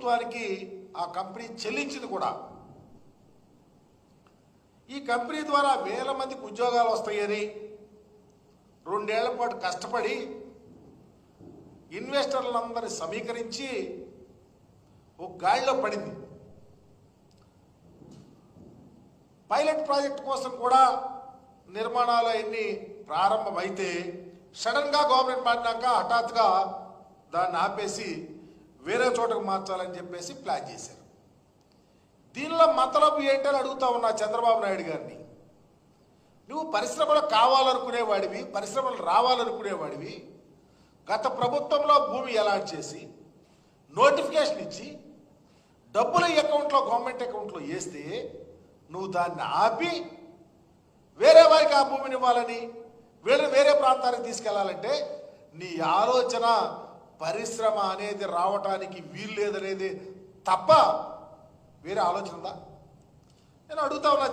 ప్రభుత్వానికి ఆ కంపెనీ చెల్లించింది కూడా. ఈ కంపెనీ ద్వారా వేల మందికి ఉద్యోగాలు వస్తాయని 2 ఏళ్ల పాటు కష్టపడి ఇన్వెస్టర్లందరినీ సమీకరించి ఒక గాడిలో పడింది. పైలట్ ప్రాజెక్ట్ కోసం కూడా నిర్మాణాలు అన్నీ ప్రారంభమైతే సడన్గా గవర్నమెంట్ మారినాక హఠాత్తుగా దాన్ని ఆపేసి వేరే చోటకు మార్చాలని చెప్పేసి ప్లాన్ చేశారు. దీనిలో మతలబు ఏంటని అడుగుతా ఉన్నా చంద్రబాబు నాయుడు గారిని. నువ్వు పరిశ్రమలు కావాలనుకునేవాడివి, పరిశ్రమలు రావాలనుకునేవాడివి, గత ప్రభుత్వంలో భూమి అలాట్ చేసి నోటిఫికేషన్ ఇచ్చి డబ్బులు అకౌంట్లో గవర్నమెంట్ అకౌంట్లో వేస్తే నువ్వు దాన్ని ఆపి వేరే వారికి ఆ భూమిని ఇవ్వాలని, వీళ్ళని వేరే ప్రాంతానికి తీసుకెళ్లాలంటే నీ ఆలోచన పరిశ్రమ అనేది రావటానికి వీలు లేదనేది తప్ప వేరే ఆలోచన ఉందా? నేను అడుగుతా ఉన్నా.